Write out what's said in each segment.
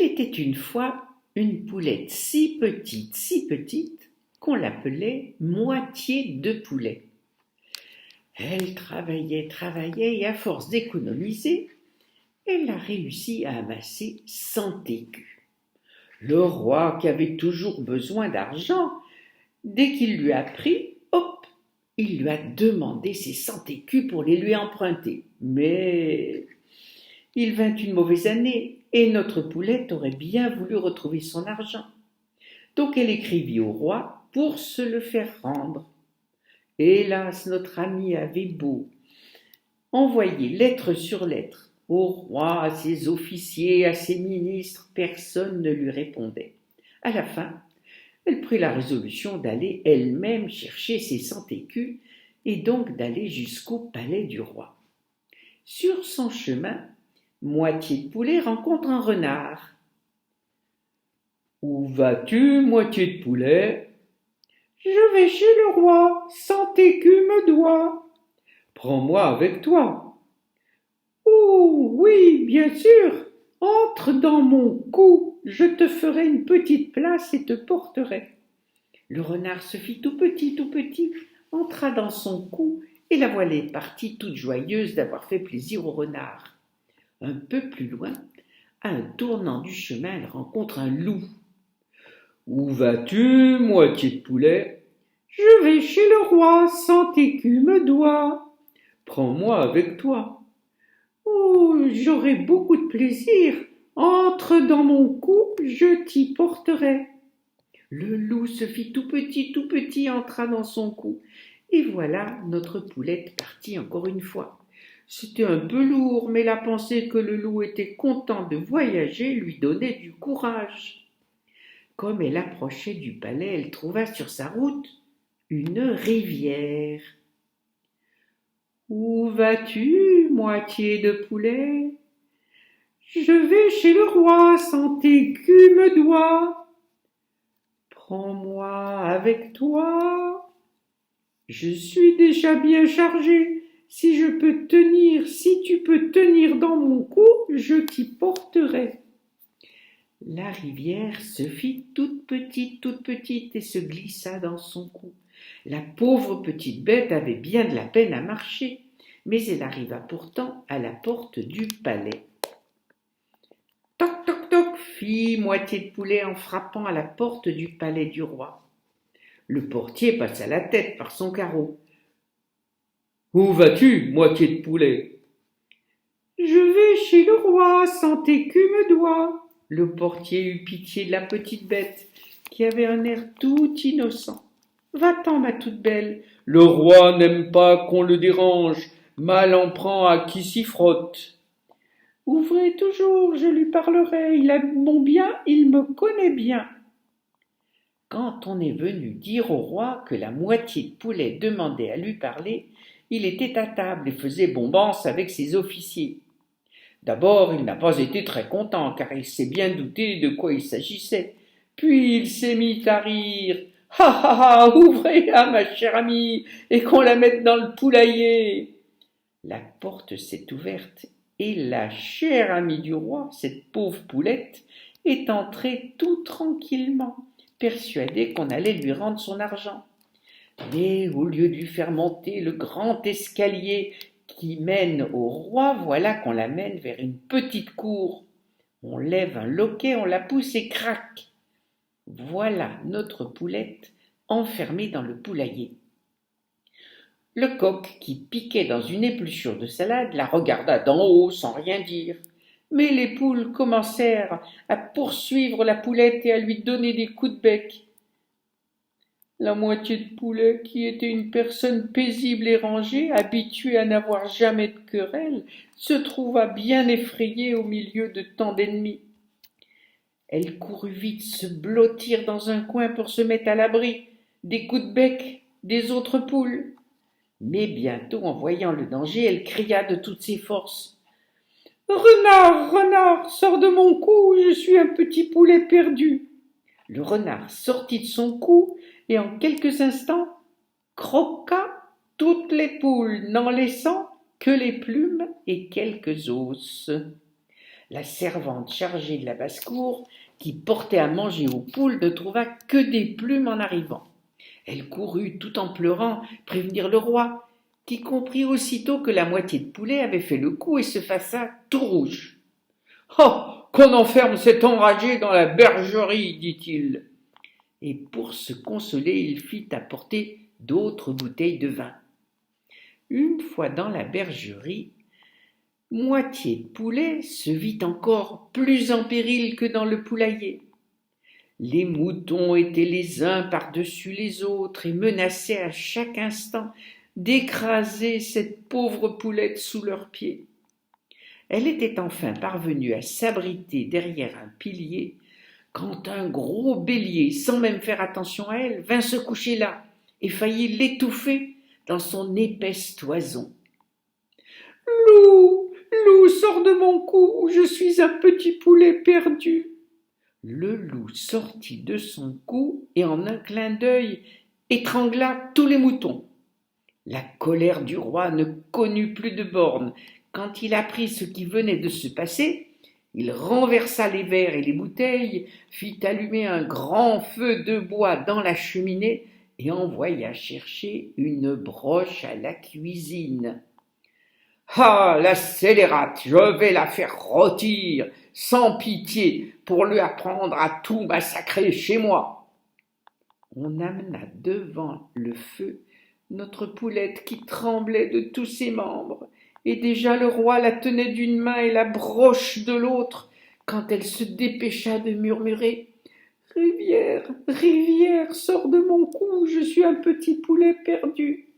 était une fois une poulette si petite, qu'on l'appelait moitié de poulet. Elle travaillait, et à force d'économiser, elle a réussi à amasser 100 écus. Le roi, qui avait toujours besoin d'argent, dès qu'il lui a pris, hop, il lui a demandé ses 100 écus pour les lui emprunter. Mais il vint une mauvaise année et notre poulette aurait bien voulu retrouver son argent. Donc elle écrivit au roi pour se le faire rendre. Hélas, notre ami avait beau envoyer lettre sur lettre au roi, à ses officiers, à ses ministres, personne ne lui répondait. À la fin, elle prit la résolution d'aller elle-même chercher ses 100 écus et donc d'aller jusqu'au palais du roi. Sur son chemin, Moitié de poulet rencontre un renard. « Où vas-tu, Moitié de poulet ?»« Je vais chez le roi, 100 écus me doit. »« Prends-moi avec toi. »« Oh, oui, bien sûr, entre dans mon cou, je te ferai une petite place et te porterai. » Le renard se fit tout petit, entra dans son cou, et la voilà partie toute joyeuse d'avoir fait plaisir au renard. Un peu plus loin, à un tournant du chemin, elle rencontre un loup. « Où vas-tu, Moitié de poulet ?»« Je vais chez le roi, 100 écus me doit. »« Prends-moi avec toi. »« Oh, j'aurai beaucoup de plaisir. Entre dans mon cou, je t'y porterai. » Le loup se fit tout petit, entra dans son cou. Et voilà notre poulette partie encore une fois. C'était un peu lourd, mais la pensée que le loup était content de voyager lui donnait du courage. Comme elle approchait du palais, elle trouva sur sa route une rivière. « Où vas-tu, Moitié de poulet ?»« Je vais chez le roi, 100 écus me doit. »« Prends-moi avec toi. »« Je suis déjà bien chargé. Si tu peux tenir dans mon cou, je t'y porterai. » La rivière se fit toute petite et se glissa dans son cou. La pauvre petite bête avait bien de la peine à marcher, mais elle arriva pourtant à la porte du palais. Toc, toc, toc, fit Moitié de poulet en frappant à la porte du palais du roi. Le portier passa la tête par son carreau. « Où vas-tu, Moitié de poulet ?»« Je vais chez le roi, 100 écus me doit. » Le portier eut pitié de la petite bête, qui avait un air tout innocent. « Va-t'en, ma toute belle. Le roi n'aime pas qu'on le dérange. Mal en prend à qui s'y frotte. »« Ouvrez toujours, je lui parlerai. Il a mon bien, il me connaît bien. » Quand on est venu dire au roi que la Moitié de poulet demandait à lui parler, il était à table et faisait bombance avec ses officiers. D'abord, il n'a pas été très content, car il s'est bien douté de quoi il s'agissait. Puis il s'est mis à rire. « Ha ha ha, ouvrez là, ma chère amie, et qu'on la mette dans le poulailler !» La porte s'est ouverte, et la chère amie du roi, cette pauvre poulette, est entrée tout tranquillement, persuadée qu'on allait lui rendre son argent. Mais au lieu de lui faire monter le grand escalier qui mène au roi, voilà qu'on la mène vers une petite cour. On lève un loquet, on la pousse et crac. Voilà notre poulette enfermée dans le poulailler. Le coq, qui piquait dans une épluchure de salade, la regarda d'en haut sans rien dire. Mais les poules commencèrent à poursuivre la poulette et à lui donner des coups de bec. La Moitié de poulet, qui était une personne paisible et rangée, habituée à n'avoir jamais de querelle, se trouva bien effrayée au milieu de tant d'ennemis. Elle courut vite se blottir dans un coin pour se mettre à l'abri des coups de bec des autres poules. Mais bientôt, en voyant le danger, elle cria de toutes ses forces. « Renard, renard, sors de mon cou, je suis un petit poulet perdu. » Le renard sortit de son cou et en quelques instants croqua toutes les poules, n'en laissant que les plumes et quelques os. La servante chargée de la basse-cour, qui portait à manger aux poules, ne trouva que des plumes en arrivant. Elle courut tout en pleurant prévenir le roi, qui comprit aussitôt que la moitié de poulet avait fait le coup et se faça tout rouge. « Oh, qu'on enferme cet enragé dans la bergerie, dit-il. » Et pour se consoler, il fit apporter d'autres bouteilles de vin. Une fois dans la bergerie, Moitié de poulet se vit encore plus en péril que dans le poulailler. Les moutons étaient les uns par-dessus les autres et menaçaient à chaque instant d'écraser cette pauvre poulette sous leurs pieds. Elle était enfin parvenue à s'abriter derrière un pilier quand un gros bélier, sans même faire attention à elle, vint se coucher là et faillit l'étouffer dans son épaisse toison. « Loup, loup, sors de mon cou, je suis un petit poulet perdu. » Le loup sortit de son cou et en un clin d'œil étrangla tous les moutons. La colère du roi ne connut plus de bornes. Quand il apprit ce qui venait de se passer, il renversa les verres et les bouteilles, fit allumer un grand feu de bois dans la cheminée et envoya chercher une broche à la cuisine. « Ah, la scélérate, je vais la faire rôtir sans pitié pour lui apprendre à tout massacrer chez moi. » On amena devant le feu notre poulette qui tremblait de tous ses membres, et déjà le roi la tenait d'une main et la broche de l'autre, quand elle se dépêcha de murmurer « Rivière, rivière, sors de mon cou, je suis un petit poulet perdu. »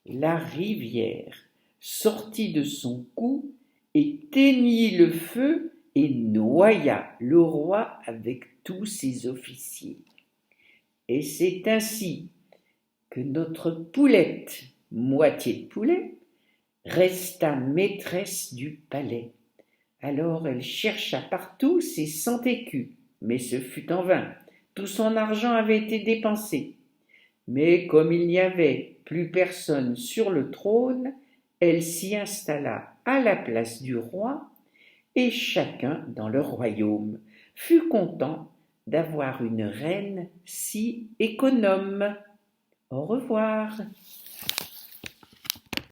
La rivière sortit de son cou, éteignit le feu et noya le roi avec tous ses officiers. Et c'est ainsi que notre poulette, moitié de poulet, resta maîtresse du palais. Alors elle chercha partout ses 100 écus, mais ce fut en vain. Tout son argent avait été dépensé. Mais comme il n'y avait plus personne sur le trône, elle s'y installa à la place du roi, et chacun dans leur royaume fut content d'avoir une reine si économe. Au revoir.